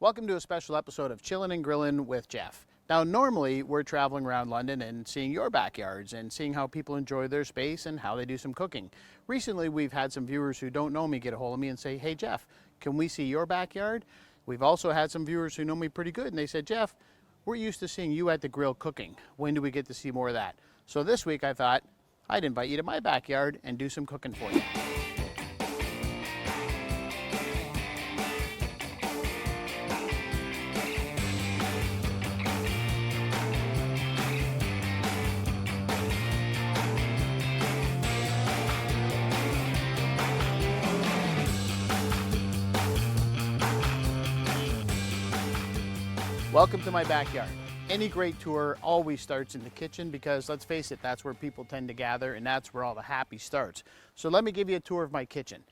Welcome to a special episode of Chillin N Grillin with Jeff. Now, normally we're traveling around London and seeing your backyards and seeing how people enjoy their space and how they do some cooking. Recently, we've had some viewers who don't know me get a hold of me and say, hey Jeff, can we see your backyard? We've also had some viewers who know me pretty good and they said, Jeff, we're used to seeing you at the grill cooking. When do we get to see more of that? So this week I thought I'd invite you to my backyard and do some cooking for you. Welcome to my backyard. Any great tour always starts in the kitchen because, let's face it, that's where people tend to gather and that's where all the happy starts. So let me give you a tour of my kitchen.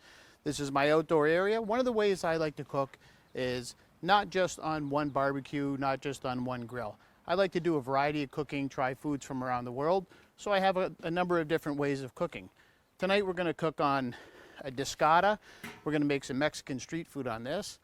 This is my outdoor area. One of the ways I like to cook is not just on one barbecue, not just on one grill. I like to do a variety of cooking, try foods from around the world. So I have a number of different ways of cooking. Tonight we're going to cook on a Discada. We're going to make some Mexican street food on this.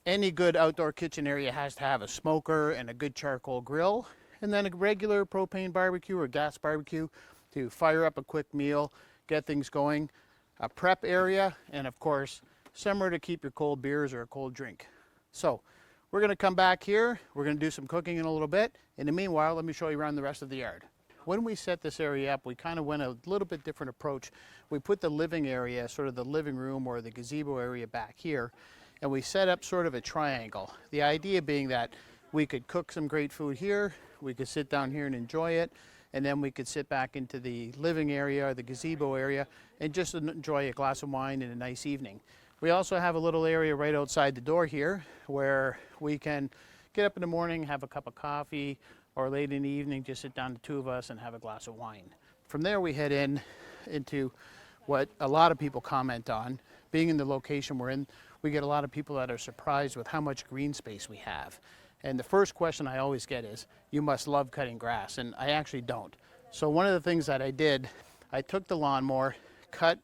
Any good outdoor kitchen area has to have a smoker and a good charcoal grill, and then a regular propane barbecue or gas barbecue to fire up a quick meal, get things going, a prep area, and of course, somewhere to keep your cold beers or a cold drink. So we're going to come back here, we're going to do some cooking in a little bit. In the meanwhile, let me show you around the rest of the yard. When we set this area up, we kind of went a little bit different approach. We put the living area, sort of the living room or the gazebo area back here, and we set up sort of a triangle. The idea being that we could cook some great food here, we could sit down here and enjoy it, and then we could sit back into the living area or the gazebo area and just enjoy a glass of wine and a nice evening. We also have a little area right outside the door here where we can get up in the morning, have a cup of coffee, or late in the evening just sit down, the two of us, and have a glass of wine. From there we head into what a lot of people comment on. Being in the location we're in, we get a lot of people that are surprised with how much green space we have. And the first question I always get is, you must love cutting grass, and I actually don't. So one of the things that I did, I took the lawnmower, cut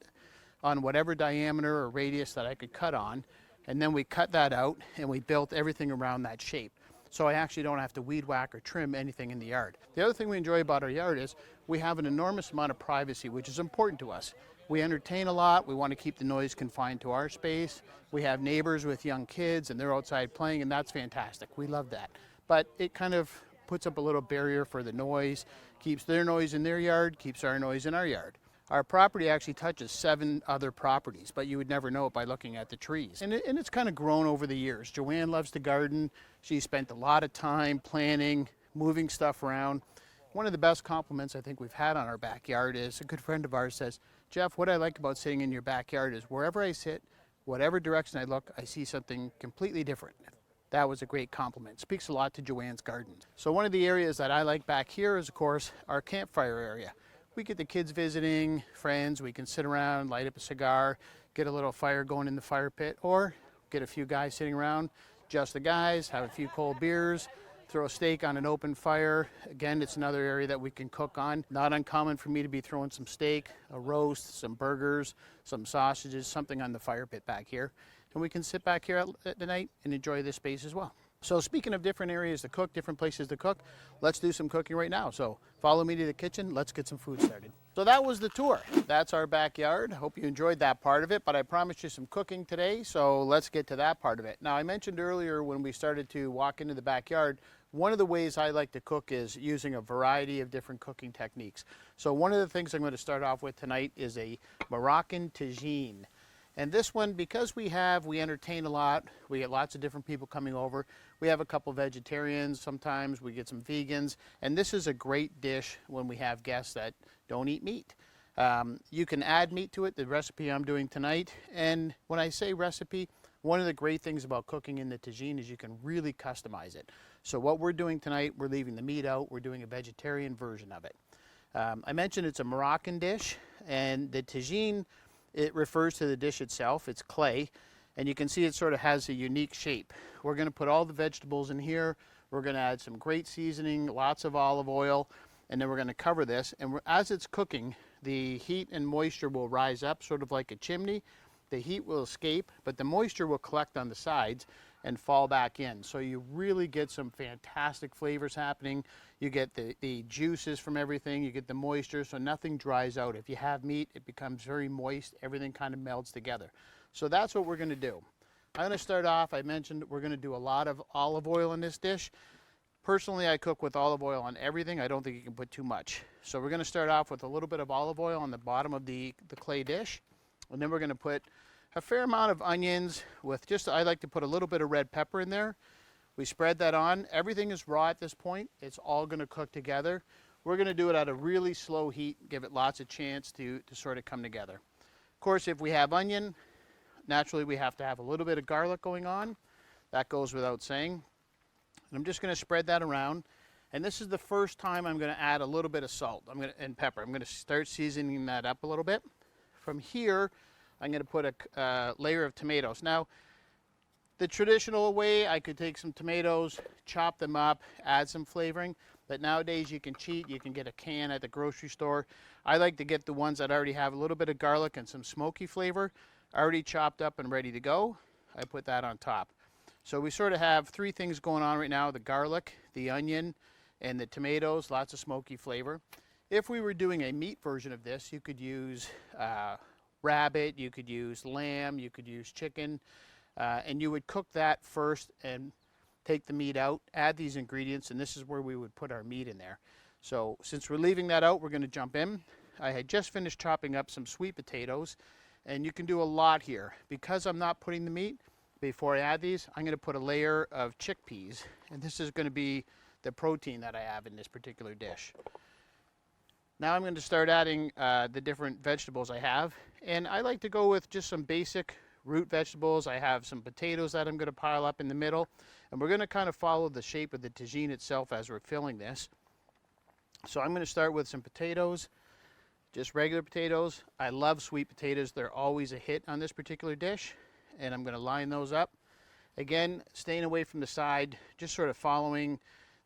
on whatever diameter or radius that I could cut on, and then we cut that out and we built everything around that shape. So I actually don't have to weed whack or trim anything in the yard. The other thing we enjoy about our yard is we have an enormous amount of privacy, which is important to us. We entertain a lot. We want to keep the noise confined to our space. We have neighbors with young kids and they're outside playing, and that's fantastic. We love that. But it kind of puts up a little barrier for the noise, keeps their noise in their yard, keeps our noise in our yard. Our property actually touches 7 other properties, but you would never know it by looking at the trees. And it's kind of grown over the years. Joanne loves to garden. She spent a lot of time planning, moving stuff around. One of the best compliments I think we've had on our backyard is a good friend of ours says, Jeff, what I like about sitting in your backyard is wherever I sit, whatever direction I look, I see something completely different. That was a great compliment. Speaks a lot to Joanne's garden. So one of the areas that I like back here is, of course, our campfire area. We get the kids visiting, friends, we can sit around, light up a cigar, get a little fire going in the fire pit, or get a few guys sitting around, just the guys, have a few cold beers, throw a steak on an open fire. Again, it's another area that we can cook on. Not uncommon for me to be throwing some steak, a roast, some burgers, some sausages, something on the fire pit back here. And we can sit back here at the night and enjoy this space as well. So speaking of different areas to cook, different places to cook, let's do some cooking right now. So follow me to the kitchen, let's get some food started. So that was the tour. That's our backyard. Hope you enjoyed that part of it, but I promised you some cooking today, so let's get to that part of it. Now, I mentioned earlier when we started to walk into the backyard, one of the ways I like to cook is using a variety of different cooking techniques. So one of the things I'm going to start off with tonight is a Moroccan tagine. And this one, because we entertain a lot, we get lots of different people coming over. We have a couple vegetarians, sometimes we get some vegans, and this is a great dish when we have guests that don't eat meat. You can add meat to it, the recipe I'm doing tonight, and when I say recipe, one of the great things about cooking in the tagine is you can really customize it. So what we're doing tonight, we're leaving the meat out, we're doing a vegetarian version of it. I mentioned it's a Moroccan dish, and the tagine, it refers to the dish itself. It's clay, and you can see it sort of has a unique shape. We're going to put all the vegetables in here. We're going to add some great seasoning, lots of olive oil, and then we're going to cover this. And as it's cooking, the heat and moisture will rise up, sort of like a chimney. The heat will escape, but the moisture will collect on the sides, and fall back in. So you really get some fantastic flavors happening. You get the juices from everything, you get the moisture, so nothing dries out. If you have meat, it becomes very moist, everything kind of melds together. So that's what we're gonna do. I'm gonna start off, I mentioned we're gonna do a lot of olive oil in this dish. Personally, I cook with olive oil on everything. I don't think you can put too much. So we're gonna start off with a little bit of olive oil on the bottom of the clay dish. And then we're gonna put a fair amount of onions with just, I like to put a little bit of red pepper in there. We spread that on. Everything is raw at this point. It's all gonna cook together. We're gonna do it at a really slow heat, give it lots of chance to sort of come together. Of course, if we have onion, naturally we have to have a little bit of garlic going on. That goes without saying. And I'm just gonna spread that around. And this is the first time I'm gonna add a little bit of salt and pepper. I'm gonna start seasoning that up a little bit. From here, I'm gonna put a layer of tomatoes. Now, the traditional way, I could take some tomatoes, chop them up, add some flavoring, but nowadays you can cheat, you can get a can at the grocery store. I like to get the ones that already have a little bit of garlic and some smoky flavor, already chopped up and ready to go. I put that on top. So we sort of have three things going on right now: the garlic, the onion, and the tomatoes, lots of smoky flavor. If we were doing a meat version of this, you could use rabbit, you could use lamb, you could use chicken, and you would cook that first and take the meat out, add these ingredients, and this is where we would put our meat in there. So since we're leaving that out, we're gonna jump in. I had just finished chopping up some sweet potatoes, and you can do a lot here. Because I'm not putting the meat, before I add these, I'm gonna put a layer of chickpeas, and this is gonna be the protein that I have in this particular dish. Now I'm going to start adding the different vegetables I have, and I like to go with just some basic root vegetables. I have some potatoes that I'm going to pile up in the middle, and we're going to kind of follow the shape of the tagine itself as we're filling this. So I'm going to start with some potatoes, just regular potatoes. I love sweet potatoes. They're always a hit on this particular dish, and I'm going to line those up. Again, staying away from the side, just sort of following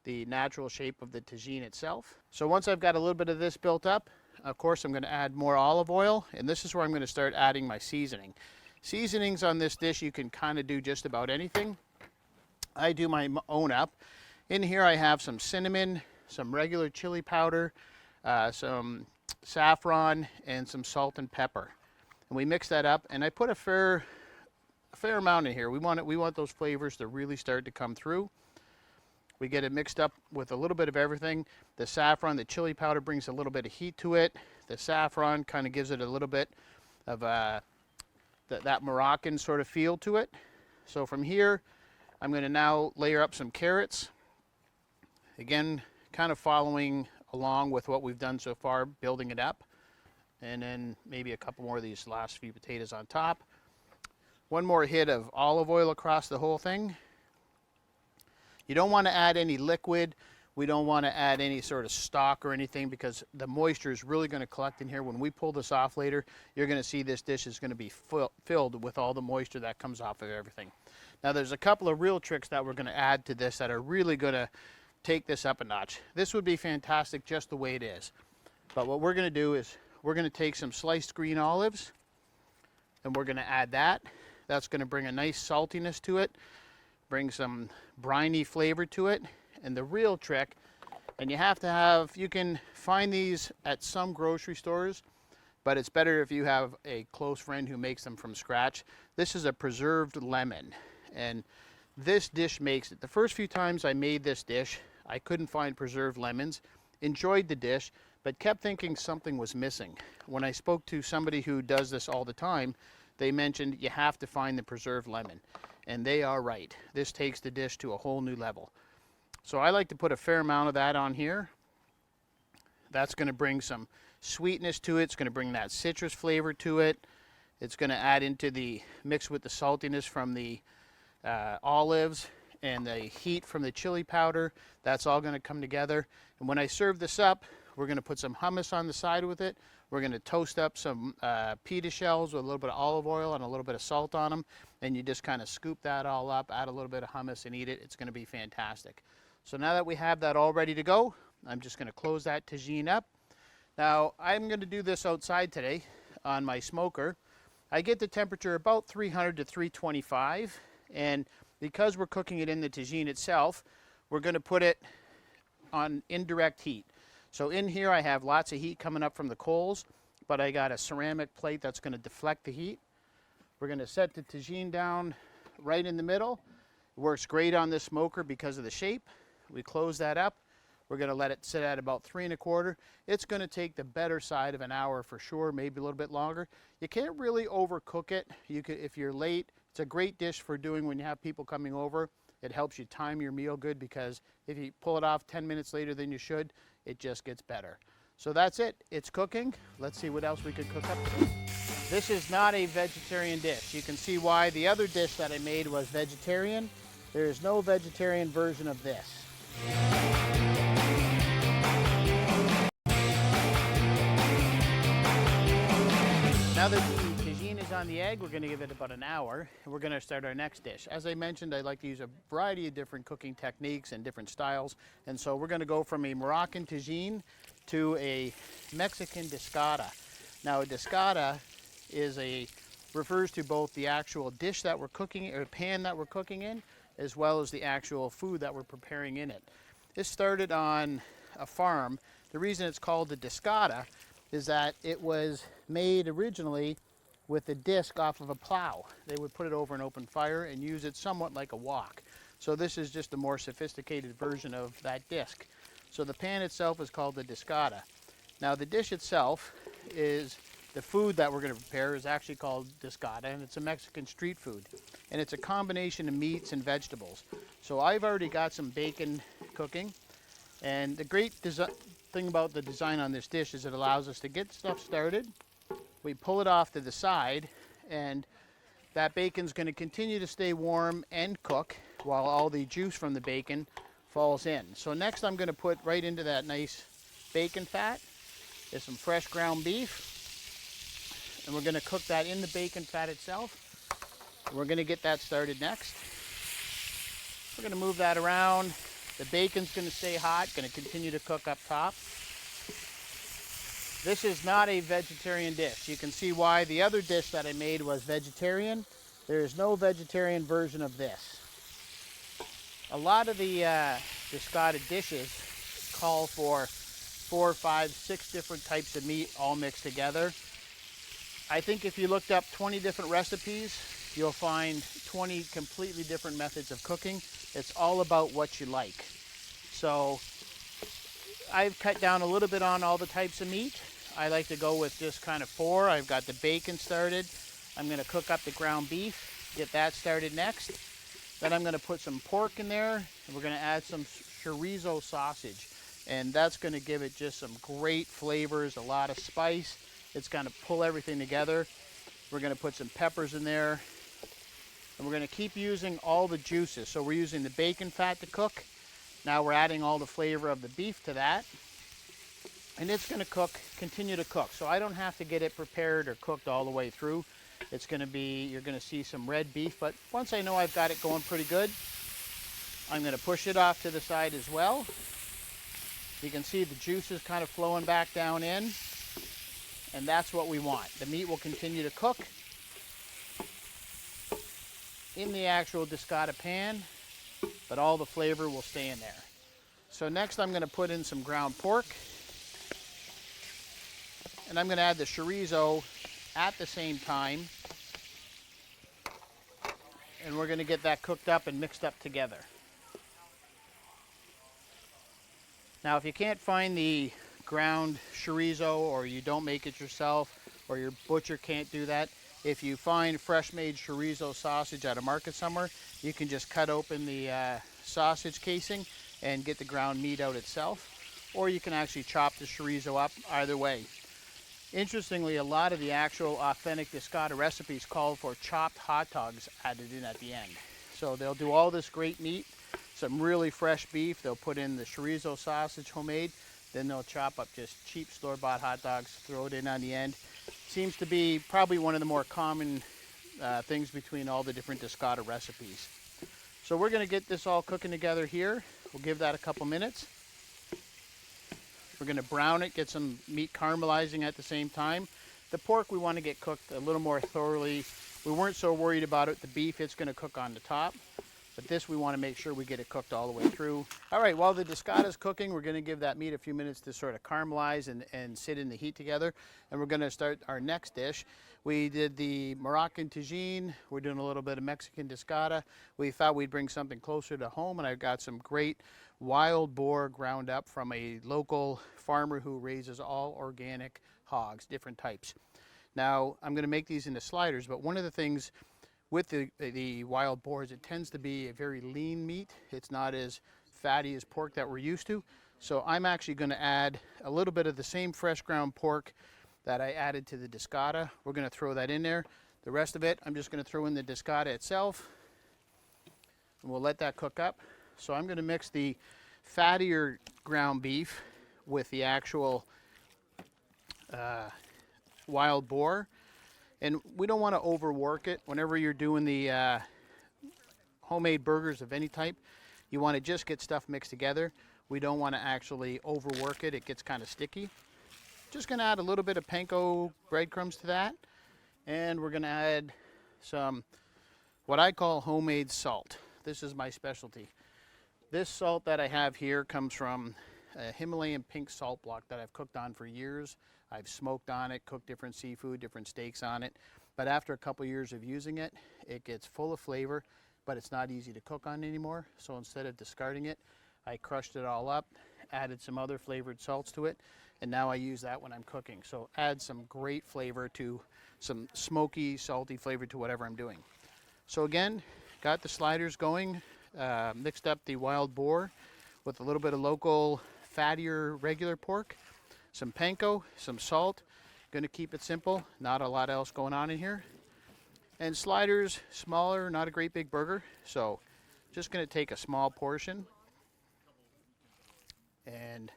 the natural shape of the tagine itself. So once I've got a little bit of this built up, of course I'm going to add more olive oil, and this is where I'm going to start adding my seasoning. Seasonings on this dish, you can kind of do just about anything. I do my own up. In here I have some cinnamon, some regular chili powder, some saffron, and some salt and pepper. And we mix that up, and I put a fair amount in here. We want those flavors to really start to come through. We get it mixed up with a little bit of everything. The saffron, the chili powder brings a little bit of heat to it. The saffron kind of gives it a little bit of that Moroccan sort of feel to it. So from here, I'm going to now layer up some carrots. Again, kind of following along with what we've done so far, building it up. And then maybe a couple more of these last few potatoes on top. One more hit of olive oil across the whole thing. You don't want to add any liquid. We don't want to add any sort of stock or anything, because the moisture is really going to collect in here. When we pull this off later, you're going to see this dish is going to be filled with all the moisture that comes off of everything. Now there's a couple of real tricks that we're going to add to this that are really going to take this up a notch. This would be fantastic just the way it is. But what we're going to do is we're going to take some sliced green olives, and we're going to add that. That's going to bring a nice saltiness to it, bring some briny flavor to it. And the real trick, and you can find these at some grocery stores, but it's better if you have a close friend who makes them from scratch. This is a preserved lemon, and this dish makes it. The first few times I made this dish, I couldn't find preserved lemons. Enjoyed the dish, but kept thinking something was missing. When I spoke to somebody who does this all the time, they mentioned you have to find the preserved lemon. And they are right. This takes the dish to a whole new level. So I like to put a fair amount of that on here. That's going to bring some sweetness to it. It's going to bring that citrus flavor to it. It's going to add into the mix with the saltiness from the olives and the heat from the chili powder. That's all going to come together. And when I serve this up, we're going to put some hummus on the side with it. We're going to toast up some pita shells with a little bit of olive oil and a little bit of salt on them. And you just kind of scoop that all up, add a little bit of hummus, and eat it. It's going to be fantastic. So now that we have that all ready to go, I'm just going to close that tagine up. Now, I'm going to do this outside today on my smoker. I get the temperature about 300 to 325, and because we're cooking it in the tagine itself, we're going to put it on indirect heat. So in here I have lots of heat coming up from the coals, but I got a ceramic plate that's going to deflect the heat. We're going to set the tagine down right in the middle. It works great on this smoker because of the shape. We close that up. We're going to let it sit at about 3 1/4. It's going to take the better side of an hour for sure, maybe a little bit longer. You can't really overcook it. You can, if you're late, it's a great dish for doing when you have people coming over. It helps you time your meal good, because if you pull it off 10 minutes later than you should, it just gets better. So that's it. It's cooking. Let's see what else we could cook up today. This is not a vegetarian dish. You can see why the other dish that I made was vegetarian. There is no vegetarian version of this. Now that the tagine is on the egg, we're going to give it about an hour, and we're going to start our next dish. As I mentioned, I like to use a variety of different cooking techniques and different styles, and so we're going to go from a Moroccan tagine to a Mexican discada. Now, a discada refers to both the actual dish that we're cooking, or pan that we're cooking in, as well as the actual food that we're preparing in it. This started on a farm. The reason it's called the discada is that it was made originally with a disc off of a plow. They would put it over an open fire and use it somewhat like a wok. So this is just a more sophisticated version of that disc. So the pan itself is called the discada. Now the dish itself is, the food that we're going to prepare is actually called discada, and it's a Mexican street food. And it's a combination of meats and vegetables. So I've already got some bacon cooking, and the great thing about the design on this dish is it allows us to get stuff started. We pull it off to the side, and that bacon's going to continue to stay warm and cook while all the juice from the bacon falls in. So next I'm going to put right into that nice bacon fat is some fresh ground beef, and we're going to cook that in the bacon fat itself. We're going to get that started next. We're going to move that around. The bacon's going to stay hot, going to continue to cook up top. This is not a vegetarian dish. You can see why the other dish that I made was vegetarian. There is no vegetarian version of this. A lot of the discada dishes call for 4, 5, 6 different types of meat all mixed together. I think if you looked up 20 different recipes, you'll find 20 completely different methods of cooking. It's all about what you like. So I've cut down a little bit on all the types of meat. I like to go with just kind of 4. I've got the bacon started. I'm going to cook up the ground beef, get that started next. Then I'm going to put some pork in there, and we're going to add some chorizo sausage. And that's going to give it just some great flavors, a lot of spice. It's going to pull everything together. We're going to put some peppers in there. And we're going to keep using all the juices. So we're using the bacon fat to cook. Now we're adding all the flavor of the beef to that. And it's going to cook, continue to cook. So I don't have to get it prepared or cooked all the way through. It's going to be, you're going to see some red beef. But once I know I've got it going pretty good, I'm going to push it off to the side as well. You can see the juices kind of flowing back down in. And that's what we want. The meat will continue to cook in the actual discada pan, but all the flavor will stay in there. So next I'm going to put in some ground pork, and I'm going to add the chorizo at the same time, and we're going to get that cooked up and mixed up together. Now if you can't find the ground chorizo, or you don't make it yourself, or your butcher can't do that, if you find fresh made chorizo sausage at a market somewhere, you can just cut open the sausage casing and get the ground meat out itself, or you can actually chop the chorizo up. Either way. Interestingly, a lot of the actual authentic discada recipes call for chopped hot dogs added in at the end. So they'll do all this great meat, some really fresh beef, they'll put in the chorizo sausage homemade, then they'll chop up just cheap store-bought hot dogs, throw it in on the end. Seems to be probably one of the more common things between all the different discada recipes. So we're going to get this all cooking together here. We'll give that a couple minutes. We're going to brown it, get some meat caramelizing at the same time. The pork we want to get cooked a little more thoroughly. We weren't so worried about it. The beef, it's going to cook on the top. But this, we want to make sure we get it cooked all the way through. All right, while the Discada is cooking, we're going to give that meat a few minutes to sort of caramelize and sit in the heat together. And we're going to start our next dish. We did the Moroccan Tagine. We're doing a little bit of Mexican Discada. We thought we'd bring something closer to home, and I've got some great wild boar ground up from a local farmer who raises all organic hogs, different types. Now, I'm going to make these into sliders, but one of the things with the wild boars, it tends to be a very lean meat. It's not as fatty as pork that we're used to. So I'm actually going to add a little bit of the same fresh ground pork that I added to the Discada. We're going to throw that in there. The rest of it, I'm just going to throw in the Discada itself, and we'll let that cook up. So I'm going to mix the fattier ground beef with the actual wild boar. And we don't want to overwork it. Whenever you're doing the homemade burgers of any type, you want to just get stuff mixed together. We don't want to actually overwork it. It gets kind of sticky. Just going to add a little bit of panko breadcrumbs to that. And we're going to add some what I call homemade salt. This is my specialty. This salt that I have here comes from a Himalayan pink salt block that I've cooked on for years. I've smoked on it, cooked different seafood, different steaks on it. But after a couple years of using it, it gets full of flavor, but it's not easy to cook on anymore. So instead of discarding it, I crushed it all up, added some other flavored salts to it, and now I use that when I'm cooking. So add some great flavor to some smoky, salty flavor to whatever I'm doing. So again, got the sliders going, mixed up the wild boar with a little bit of local fattier regular pork, some panko, some salt. Going to keep it simple, not a lot else going on in here. And sliders, smaller, not a great big burger. So just going to take a small portion and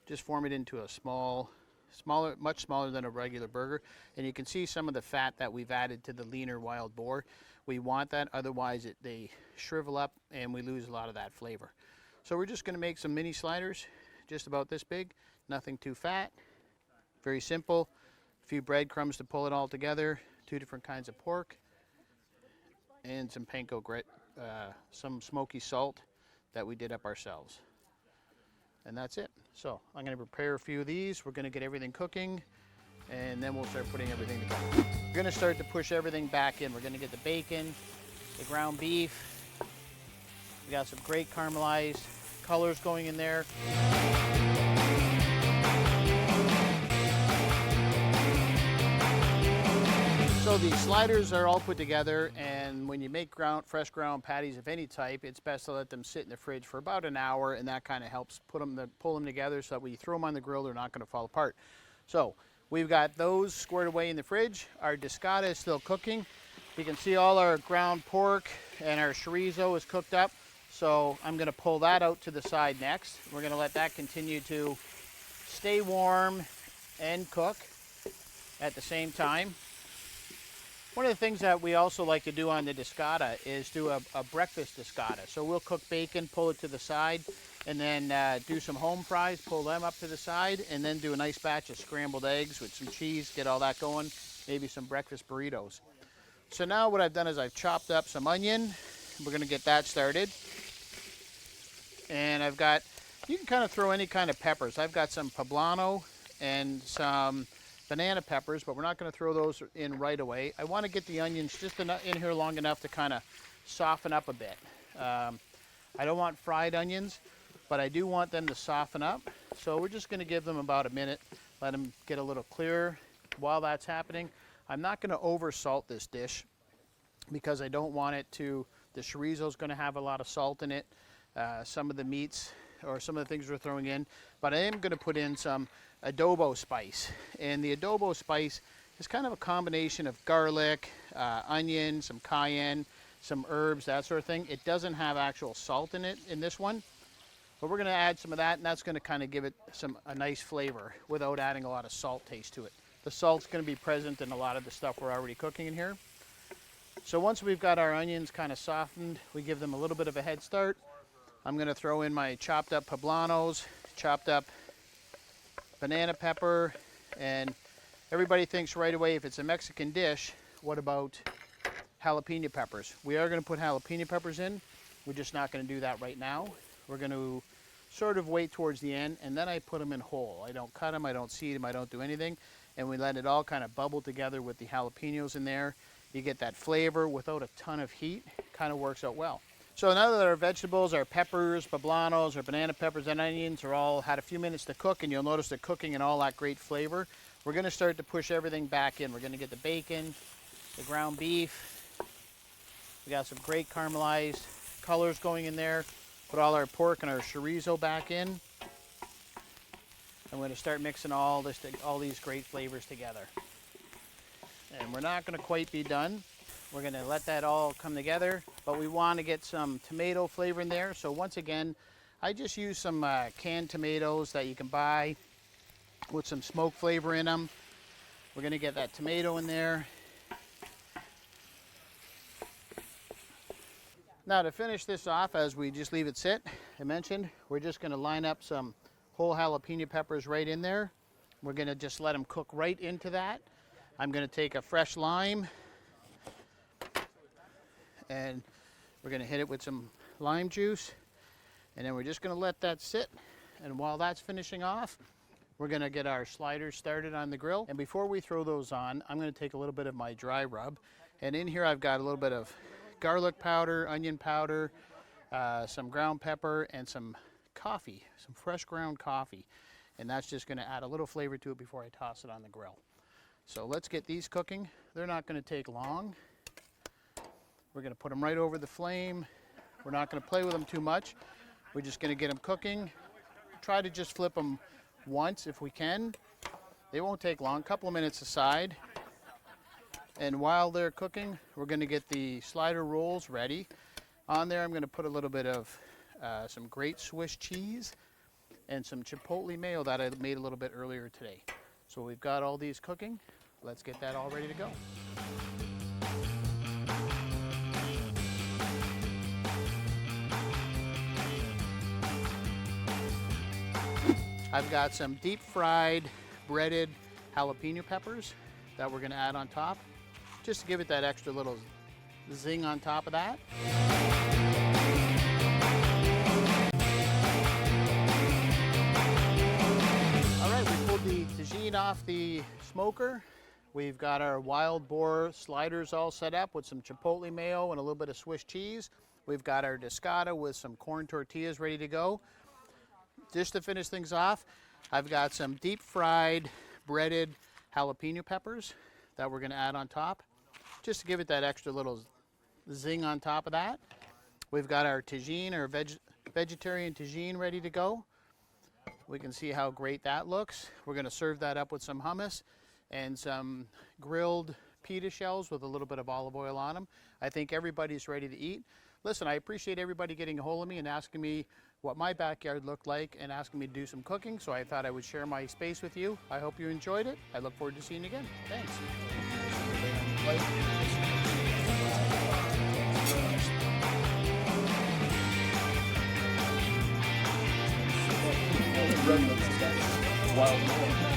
just form it into a smaller, much smaller than a regular burger. And you can see some of the fat that we've added to the leaner wild boar. We want that, otherwise they shrivel up and we lose a lot of that flavor. So we're just going to make some mini sliders, just about this big, nothing too fat, very simple. A few breadcrumbs to pull it all together, 2 different kinds of pork, and some panko grit, some smoky salt that we did up ourselves. And that's it. So I'm going to prepare a few of these. We're going to get everything cooking, and then we'll start putting everything together. We're going to start to push everything back in. We're going to get the bacon, the ground beef. We got some great caramelized colors going in there. So the sliders are all put together, and when you make fresh ground patties of any type, it's best to let them sit in the fridge for about an hour, and that kind of helps pull them together so that when you throw them on the grill, they're not going to fall apart. So we've got those squared away in the fridge. Our Discada is still cooking. You can see all our ground pork and our chorizo is cooked up. So I'm going to pull that out to the side next. We're going to let that continue to stay warm and cook at the same time. One of the things that we also like to do on the Discada is do a breakfast Discada. So we'll cook bacon, pull it to the side, and then do some home fries, pull them up to the side, and then do a nice batch of scrambled eggs with some cheese, get all that going, maybe some breakfast burritos. So now what I've done is I've chopped up some onion. We're going to get that started. And I've got, you can kind of throw any kind of peppers. I've got some poblano and some banana peppers, but we're not going to throw those in right away. I want to get the onions just in here long enough to kind of soften up a bit. I don't want fried onions, but I do want them to soften up. So we're just going to give them about a minute, let them get a little clearer. While that's happening, I'm not going to over salt this dish because I don't want it to, the chorizo is going to have a lot of salt in it. Some of the meats or some of the things we're throwing in, but I am going to put in some adobo spice. And the adobo spice is kind of a combination of garlic, onion, some cayenne, some herbs, that sort of thing. It doesn't have actual salt in it in this one, but we're going to add some of that, and that's going to kind of give it a nice flavor without adding a lot of salt taste to it. The salt's going to be present in a lot of the stuff we're already cooking in here. So once we've got our onions kind of softened, we give them a little bit of a head start. I'm going to throw in my chopped up poblanos, chopped up banana pepper, and everybody thinks right away if it's a Mexican dish, what about jalapeno peppers? We are going to put jalapeno peppers in. We're just not going to do that right now. We're going to sort of wait towards the end, and then I put them in whole. I don't cut them, I don't seed them, I don't do anything, and we let it all kind of bubble together with the jalapenos in there. You get that flavor without a ton of heat. Kind of works out well. So now that our vegetables, our peppers, poblanos, our banana peppers and onions are all had a few minutes to cook, and you'll notice they're cooking and all that great flavor, we're going to start to push everything back in. We're going to get the bacon, the ground beef. We got some great caramelized colors going in there. Put all our pork and our chorizo back in. I'm going to start mixing all these great flavors together. And we're not going to quite be done. We're going to let that all come together, but we want to get some tomato flavor in there. So once again, I just use some canned tomatoes that you can buy with some smoke flavor in them. We're going to get that tomato in there. Now to finish this off, as we just leave it sit, I mentioned, we're just going to line up some whole jalapeno peppers right in there. We're going to just let them cook right into that. I'm going to take a fresh lime and we're going to hit it with some lime juice, and then we're just going to let that sit. And while that's finishing off, we're going to get our sliders started on the grill. And before we throw those on, I'm going to take a little bit of my dry rub, and in here I've got a little bit of garlic powder, onion powder, some ground pepper, and some coffee, some fresh ground coffee. And that's just going to add a little flavor to it before I toss it on the grill. So let's get these cooking. They're not going to take long. We're going to put them right over the flame. We're not going to play with them too much. We're just going to get them cooking. Try to just flip them once if we can. They won't take long, a couple of minutes aside. And while they're cooking, we're going to get the slider rolls ready. On there, I'm going to put a little bit of some great Swiss cheese and some chipotle mayo that I made a little bit earlier today. So we've got all these cooking. Let's get that all ready to go. I've got some deep fried breaded jalapeno peppers that we're going to add on top, just to give it that extra little zing on top of that. All right, we pulled the tagine off the smoker. We've got our wild boar sliders all set up with some chipotle mayo and a little bit of Swiss cheese. We've got our Discada with some corn tortillas ready to go. Just to finish things off, I've got some deep fried breaded jalapeno peppers that we're going to add on top, just to give it that extra little zing on top of that. We've got our tagine, our vegetarian tagine, ready to go. We can see how great that looks. We're going to serve that up with some hummus and some grilled pita shells with a little bit of olive oil on them. I think everybody's ready to eat. Listen, I appreciate everybody getting a hold of me and asking me what my backyard looked like and asking me to do some cooking, so I thought I would share my space with you. I hope you enjoyed it. I look forward to seeing you again. Thanks. Wild